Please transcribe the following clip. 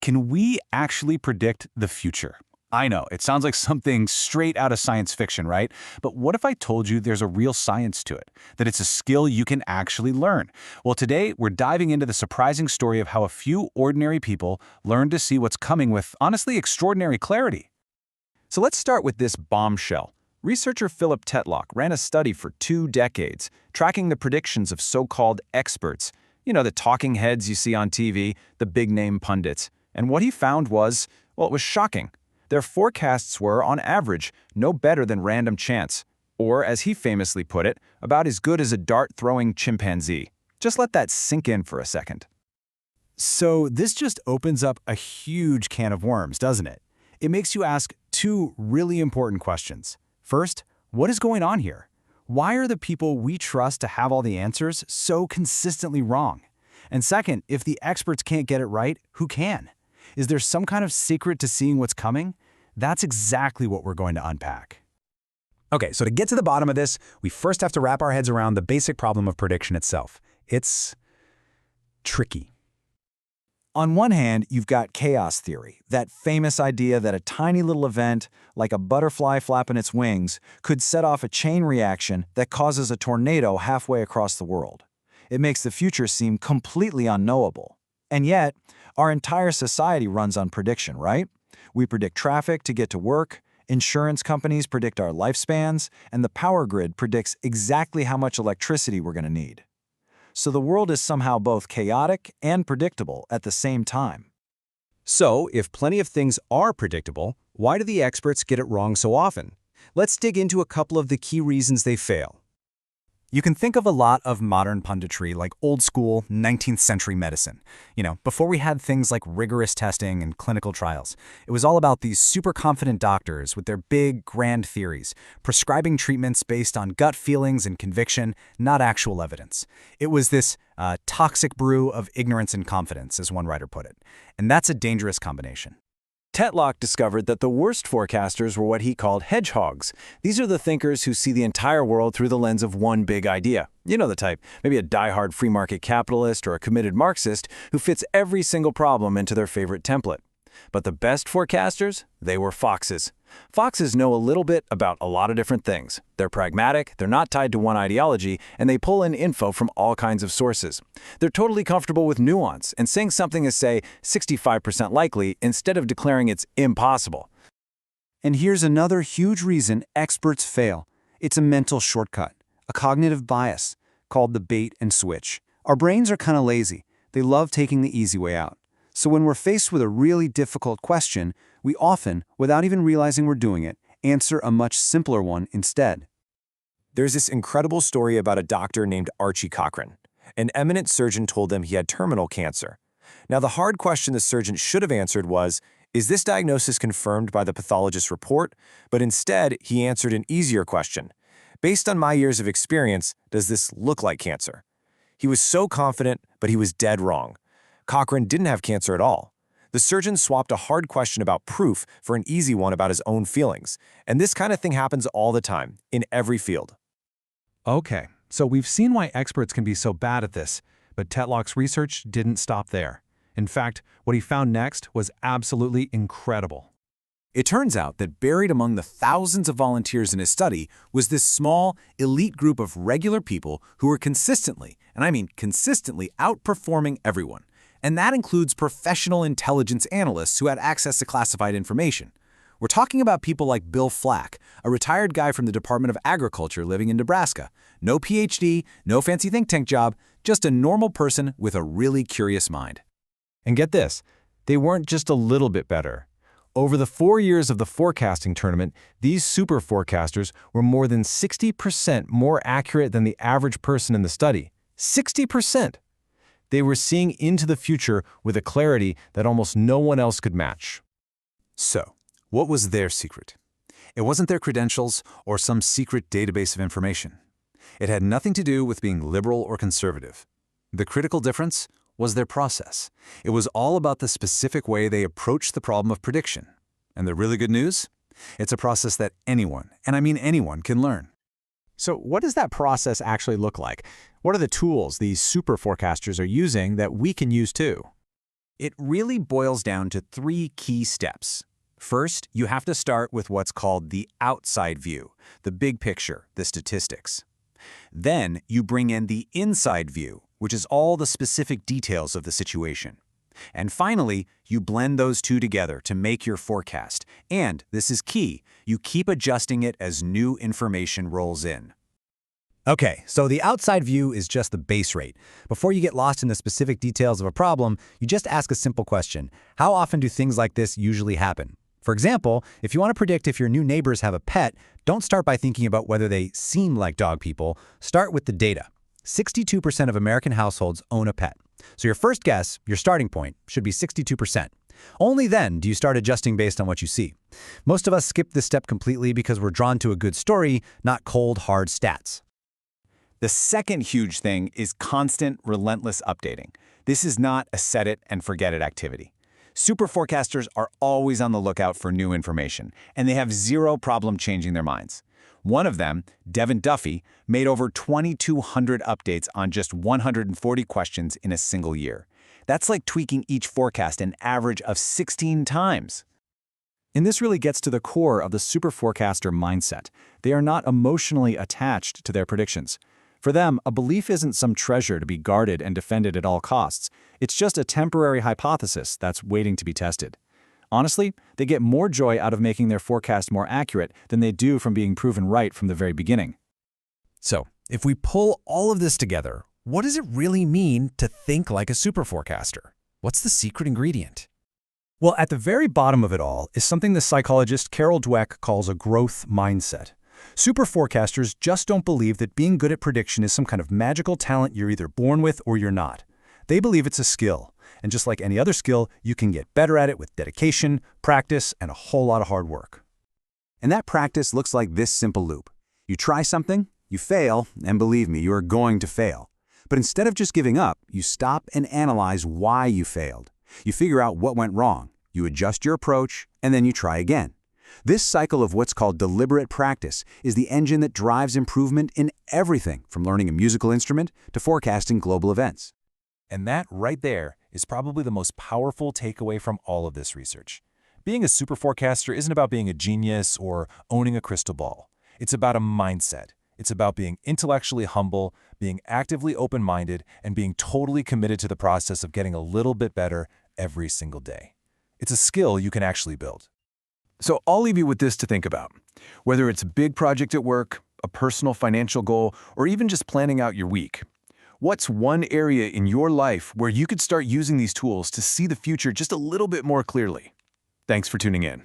can we actually predict the future? I know, it sounds like something straight out of science fiction, right? But what if I told you there's a real science to it, that it's a skill you can actually learn? Well, today we're diving into the surprising story of how a few ordinary people learn to see what's coming with, honestly, extraordinary clarity. So let's start with this bombshell. Researcher Philip Tetlock ran a study for 2 decades, tracking the predictions of so-called experts. You know, the talking heads you see on TV, the big-name pundits. And what he found was, well, it was shocking. Their forecasts were, on average, no better than random chance. Or, as he famously put it, about as good as a dart-throwing chimpanzee. Just let that sink in for a second. So this just opens up a huge can of worms, doesn't it? It makes you ask 2 really important questions. First, what is going on here? Why are the people we trust to have all the answers so consistently wrong? And second, if the experts can't get it right, who can? Is there some kind of secret to seeing what's coming? That's exactly what we're going to unpack. Okay, so to get to the bottom of this, we first have to wrap our heads around the basic problem of prediction itself. It's tricky. On one hand, you've got chaos theory, that famous idea that a tiny little event, like a butterfly flapping its wings, could set off a chain reaction that causes a tornado halfway across the world. It makes the future seem completely unknowable. And yet, our entire society runs on prediction, right? We predict traffic to get to work, insurance companies predict our lifespans, and the power grid predicts exactly how much electricity we're going to need. So the world is somehow both chaotic and predictable at the same time. So, if plenty of things are predictable, why do the experts get it wrong so often? Let's dig into a couple of the key reasons they fail. You can think of a lot of modern punditry like old-school 19th century medicine. You know, before we had things like rigorous testing and clinical trials, it was all about these super confident doctors with their big, grand theories, prescribing treatments based on gut feelings and conviction, not actual evidence. It was this toxic brew of ignorance and confidence, as one writer put it. And that's a dangerous combination. Tetlock discovered that the worst forecasters were what he called hedgehogs. These are the thinkers who see the entire world through the lens of one big idea. You know the type, maybe a die-hard free market capitalist or a committed Marxist who fits every single problem into their favorite template. But the best forecasters, they were foxes. Foxes know a little bit about a lot of different things. They're pragmatic, they're not tied to one ideology, and they pull in info from all kinds of sources. They're totally comfortable with nuance and saying something is, say, 65% likely instead of declaring it's impossible. And here's another huge reason experts fail. It's a mental shortcut, a cognitive bias, called the bait and switch. Our brains are kind of lazy. They love taking the easy way out. So when we're faced with a really difficult question, we often, without even realizing we're doing it, answer a much simpler one instead. There's this incredible story about a doctor named Archie Cochran. An eminent surgeon told him he had terminal cancer. Now, the hard question the surgeon should have answered was, is this diagnosis confirmed by the pathologist's report? But instead, he answered an easier question. Based on my years of experience, does this look like cancer? He was so confident, but he was dead wrong. Cochran didn't have cancer at all. The surgeon swapped a hard question about proof for an easy one about his own feelings. And this kind of thing happens all the time, in every field. Okay, so we've seen why experts can be so bad at this, but Tetlock's research didn't stop there. In fact, what he found next was absolutely incredible. It turns out that buried among the thousands of volunteers in his study was this small, elite group of regular people who were consistently, and I mean consistently, outperforming everyone. And that includes professional intelligence analysts who had access to classified information. We're talking about people like Bill Flack, a retired guy from the Department of Agriculture living in Nebraska. No PhD, no fancy think tank job, just a normal person with a really curious mind. And get this, they weren't just a little bit better. Over the 4 years of the forecasting tournament, these super forecasters were more than 60% more accurate than the average person in the study. 60%! They were seeing into the future with a clarity that almost no one else could match. So, what was their secret? It wasn't their credentials or some secret database of information. It had nothing to do with being liberal or conservative. The critical difference was their process. It was all about the specific way they approached the problem of prediction. And the really good news? It's a process that anyone, and I mean anyone, can learn. So what does that process actually look like? What are the tools these super forecasters are using that we can use too? It really boils down to 3 key steps. First, you have to start with what's called the outside view, the big picture, the statistics. Then you bring in the inside view, which is all the specific details of the situation. And finally, you blend those two together to make your forecast. And, this is key, you keep adjusting it as new information rolls in. Okay, so the outside view is just the base rate. Before you get lost in the specific details of a problem, you just ask a simple question. How often do things like this usually happen? For example, if you want to predict if your new neighbors have a pet, don't start by thinking about whether they seem like dog people. Start with the data. 62% of American households own a pet. So your first guess, your starting point, should be 62%. Only then do you start adjusting based on what you see. Most of us skip this step completely because we're drawn to a good story, not cold, hard stats. The second huge thing is constant, relentless updating. This is not a set-it-and-forget-it activity. Superforecasters are always on the lookout for new information, and they have zero problem changing their minds. One of them, Devin Duffy, made over 2,200 updates on just 140 questions in a single year. That's like tweaking each forecast an average of 16 times. And this really gets to the core of the superforecaster mindset. They are not emotionally attached to their predictions. For them, a belief isn't some treasure to be guarded and defended at all costs. It's just a temporary hypothesis that's waiting to be tested. Honestly, they get more joy out of making their forecast more accurate than they do from being proven right from the very beginning. So, if we pull all of this together, what does it really mean to think like a superforecaster? What's the secret ingredient? Well, at the very bottom of it all is something the psychologist Carol Dweck calls a growth mindset. Superforecasters just don't believe that being good at prediction is some kind of magical talent you're either born with or you're not. They believe it's a skill, and just like any other skill, you can get better at it with dedication, practice, and a whole lot of hard work. And that practice looks like this simple loop. You try something, you fail, and believe me, you are going to fail. But instead of just giving up, you stop and analyze why you failed. You figure out what went wrong, you adjust your approach, and then you try again. This cycle of what's called deliberate practice is the engine that drives improvement in everything from learning a musical instrument to forecasting global events. And that right there is probably the most powerful takeaway from all of this research. Being a superforecaster isn't about being a genius or owning a crystal ball. It's about a mindset. It's about being intellectually humble, being actively open-minded, and being totally committed to the process of getting a little bit better every single day. It's a skill you can actually build. So I'll leave you with this to think about. Whether it's a big project at work, a personal financial goal, or even just planning out your week. What's one area in your life where you could start using these tools to see the future just a little bit more clearly? Thanks for tuning in.